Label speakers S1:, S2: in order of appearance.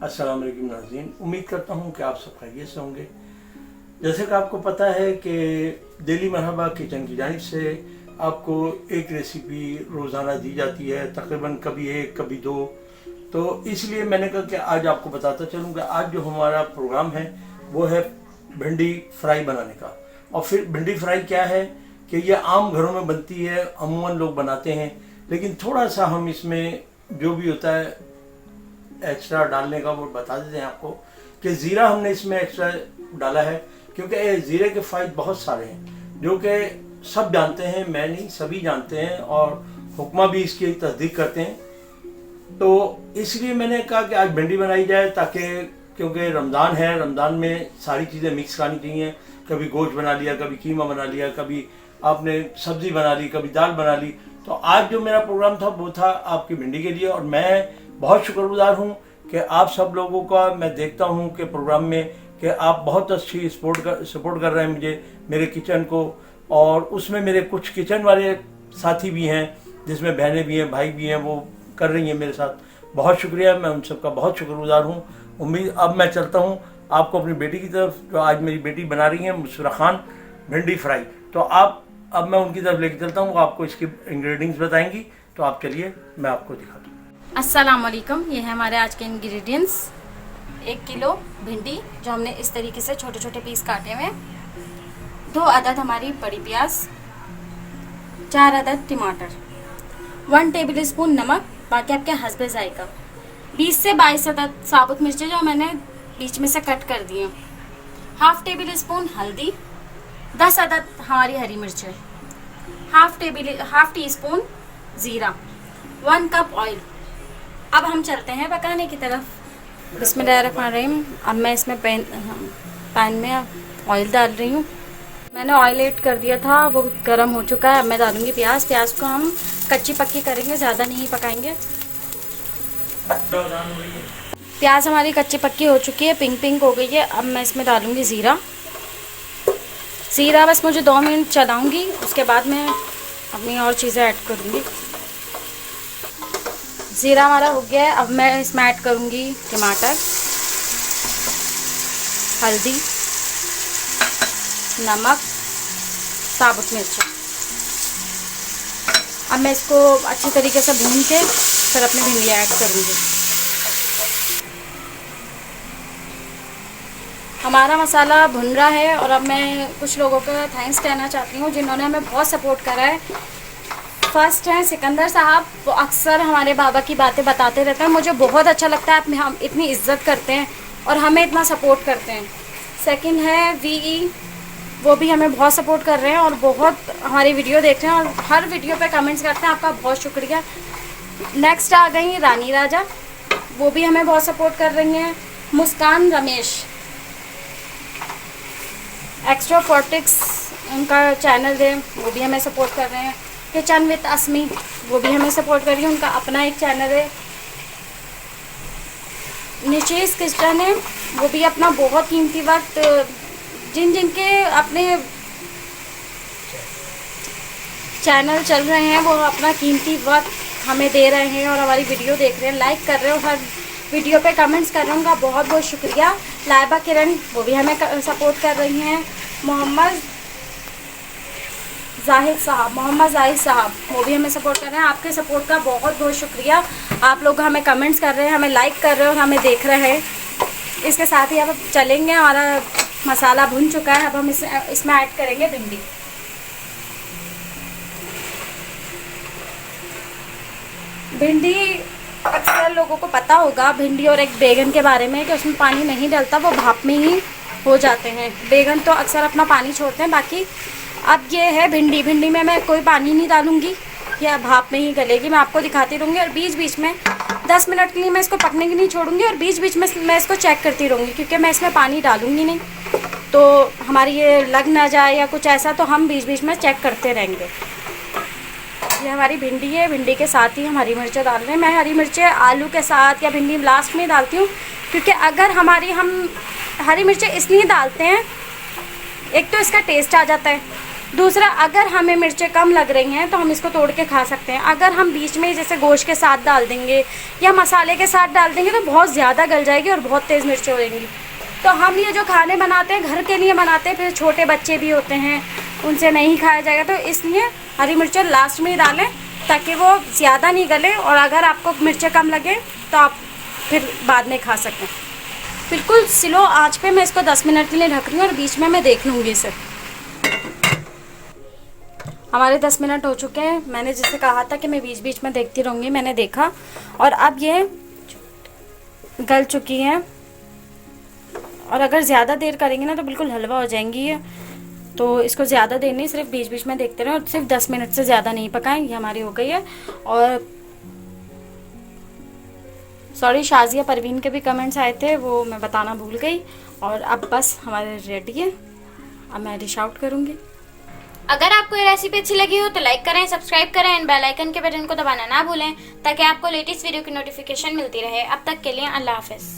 S1: अस्सलाम वालेकुम नाज़रीन, उम्मीद करता हूँ कि आप सब खैरियत से होंगे। जैसे कि आपको पता है कि डेली मरहबा किचन की जानिब से आपको एक रेसिपी रोज़ाना दी जाती है, तकरीबन कभी एक कभी दो। तो इसलिए मैंने कहा कि आज आपको बताता चलूँ कि आज जो हमारा प्रोग्राम है वो है भिंडी फ्राई बनाने का। और फिर भिंडी फ्राई क्या है कि ये आम घरों में बनती है, अमूमन लोग बनाते हैं, लेकिन थोड़ा सा हम इसमें जो भी होता है एक्स्ट्रा डालने का वो बता देते हैं आपको कि ज़ीरा हमने इसमें एक्स्ट्रा डाला है, क्योंकि ज़ीरे के फ़ायदे बहुत सारे हैं जो कि सब जानते हैं, मैं नहीं सभी जानते हैं और हुक्मा भी इसकी तस्दीक करते हैं। तो इसलिए मैंने कहा कि आज भिंडी बनाई जाए, ताकि क्योंकि रमज़ान है, रमज़ान में सारी चीज़ें मिक्स खानी चाहिए। कभी गोश्त बना लिया, कभी कीमा बना लिया, कभी आपने सब्ज़ी बना ली, कभी दाल बना ली। तो आज जो मेरा प्रोग्राम था वो था आपकी भिंडी के लिए, और मैं बहुत शुक्रगुजार हूँ कि आप सब लोगों का मैं देखता हूँ कि प्रोग्राम में कि आप बहुत अच्छी सपोर्ट कर रहे हैं मुझे, मेरे किचन को। और उसमें मेरे कुछ किचन वाले साथी भी हैं, जिसमें बहनें भी हैं, भाई भी हैं, वो कर रही हैं मेरे साथ। बहुत शुक्रिया, मैं उन सबका बहुत शुक्रगुजार हूँ। उम्मीद अब मैं चलता हूँ आपको अपनी बेटी की तरफ, जो आज मेरी बेटी बना रही है मुशफ़िरा खान भिंडी फ्राई। तो अब मैं उनकी तरफ लेके चलता हूँ, वो आपको इसके इंग्रेडिएंट्स बताएंगी। तो आप चलिए मैं आपको दिखाता हूँ।
S2: अस्सलाम वालेकुम, ये है हमारे आज के इंग्रेडिएंट्स। 1 किलो भिंडी जो हमने इस तरीके से छोटे छोटे पीस काटे हुए, 2 अदद हमारी बड़ी प्याज, 4 अदद टमाटर, 1 टेबल स्पून नमक, बाकी आपके हस्बे जायका, 20 से 22 अदद साबुत मिर्चें जो मैंने बीच में से कट कर दी हैं, हाफ टेबल स्पून हल्दी, 10 अदद हमारी हरी मिर्चें, हाफ टी स्पून ज़ीरा, 1 कप ऑयल। अब हम चलते हैं पकाने की तरफ। बिस्मिल्लाहिर्रहमानिर्रहीम। अब मैं इसमें पैन में ऑयल डाल रही हूँ। मैंने ऑयल ऐड कर दिया था, वो गर्म हो चुका है। अब मैं डालूँगी प्याज। प्याज को हम कच्ची पक्की करेंगे, ज़्यादा नहीं पकाएंगे। प्याज हमारी कच्ची पक्की हो चुकी है, पिंक पिंक हो गई है। अब मैं इसमें डालूँगी ज़ीरा। ज़ीरा बस मुझे 2 मिनट चलाऊँगी, उसके बाद मैं अपनी और चीज़ें ऐड करूँगी। ज़ीरा हमारा हो गया है। अब मैं इसमें ऐड करूँगी टमाटर, हल्दी, नमक, साबुत मिर्च। अब मैं इसको अच्छी तरीके से भून के फिर अपनी भिंडी ऐड करूँगी। हमारा मसाला भुन रहा है, और अब मैं कुछ लोगों का थैंक्स कहना चाहती हूँ जिन्होंने हमें बहुत सपोर्ट करा है। फर्स्ट हैं सिकंदर साहब, वो अक्सर हमारे बाबा की बातें बताते रहते हैं। मुझे बहुत अच्छा लगता है, हम इतनी इज्जत करते हैं और हमें इतना सपोर्ट करते हैं। सेकंड है वीई, वो भी हमें बहुत सपोर्ट कर रहे हैं और बहुत हमारी वीडियो देख रहे हैं और हर वीडियो पे कमेंट्स करते हैं। आपका बहुत शुक्रिया। नेक्स्ट आ गई रानी राजा, वो भी हमें बहुत सपोर्ट कर रही हैं। मुस्कान रमेश, एक्स्ट्रा फोर्टिक्स उनका चैनल है, वो भी हमें सपोर्ट कर रहे हैं। किचन विद असमी, वो भी हमें सपोर्ट कर रही है, उनका अपना एक चैनल है। निचेस किचन है, वो भी अपना बहुत कीमती वक्त, जिनके अपने चैनल चल रहे हैं, वो अपना कीमती वक्त हमें दे रहे हैं और हमारी वीडियो देख रहे हैं, लाइक कर रहे हैं और हर वीडियो पे कमेंट्स कर रहे हैं। उनका बहुत बहुत शुक्रिया। लाइबा किरण, वो भी हमें सपोर्ट कर रही हैं। मोहम्मद जाहिद साहब, वो भी हमें सपोर्ट कर रहे हैं। आपके सपोर्ट का बहुत बहुत शुक्रिया। आप लोग हमें कमेंट्स कर रहे हैं, हमें लाइक कर रहे हैं और हमें देख रहे हैं। इसके साथ ही अब चलेंगे, हमारा मसाला भुन चुका है। अब हम इसमें ऐड करेंगे भिंडी। भिंडी अक्सर लोगों को पता होगा, भिंडी और एक बैगन के बारे में, कि उसमें पानी नहीं डलता, वो भाप में ही हो जाते हैं। बैगन तो अक्सर अपना पानी छोड़ते हैं। बाकी अब ये है भिंडी में मैं कोई पानी नहीं डालूंगी, या भाप में ही गलेगी। मैं आपको दिखाती रहूँगी और बीच बीच में 10 मिनट के लिए मैं इसको पकने की नहीं छोड़ूंगी और बीच बीच में मैं इसको चेक करती रहूँगी, क्योंकि मैं इसमें पानी डालूंगी नहीं तो हमारी ये लग ना जाए या कुछ ऐसा, तो हम बीच बीच में चेक करते रहेंगे। ये हमारी भिंडी है, भिंडी के साथ ही हम हरी मिर्चें डाल रहे हैं। मैं हरी मिर्चें आलू के साथ या भिंडी लास्ट में डालती हूँ, क्योंकि अगर हम हरी मिर्चें इसलिए डालते हैं, एक तो इसका टेस्ट आ जाता है, दूसरा, अगर हमें मिर्चें कम लग रही हैं तो हम इसको तोड़ के खा सकते हैं। अगर हम बीच में जैसे गोश्त के साथ डाल देंगे या मसाले के साथ डाल देंगे तो बहुत ज़्यादा गल जाएगी और बहुत तेज़ मिर्चें हो जाएंगी। तो हम ये जो खाने बनाते हैं घर के लिए बनाते हैं, फिर छोटे बच्चे भी होते हैं, उनसे नहीं खाया जाएगा, तो इसलिए हरी मिर्चें लास्ट में ही डालें ताकि वो ज़्यादा नहीं गले। और अगर आपको मिर्चें कम लगे तो आप फिर बाद में खा सकते हैं। बिल्कुल स्लो आंच पे मैं इसको 10 मिनट के लिए ढक रही हूँ और बीच में मैं देख लूँगी इसे। हमारे 10 मिनट हो चुके हैं। मैंने जैसे कहा था कि मैं बीच बीच में देखती रहूँगी, मैंने देखा और अब ये गल चुकी हैं। और अगर ज़्यादा देर करेंगे ना तो बिल्कुल हलवा हो जाएंगी ये, तो इसको ज़्यादा देर नहीं, सिर्फ बीच बीच में देखते रहें और सिर्फ 10 मिनट से ज़्यादा नहीं पकाएं। ये हमारी हो गई है। और सॉरी, शाजिया परवीन के भी कमेंट्स आए थे, वो मैं बताना भूल गई। और अब बस हमारे रेडी है, अब मैं डिश आउट करूँगी। अगर आपको ये रेसिपी अच्छी लगी हो तो लाइक करें, सब्सक्राइब करें एंड बेल आइकन के बटन को दबाना ना भूलें ताकि आपको लेटेस्ट वीडियो की नोटिफिकेशन मिलती रहे। अब तक के लिए अल्लाह हाफिज़।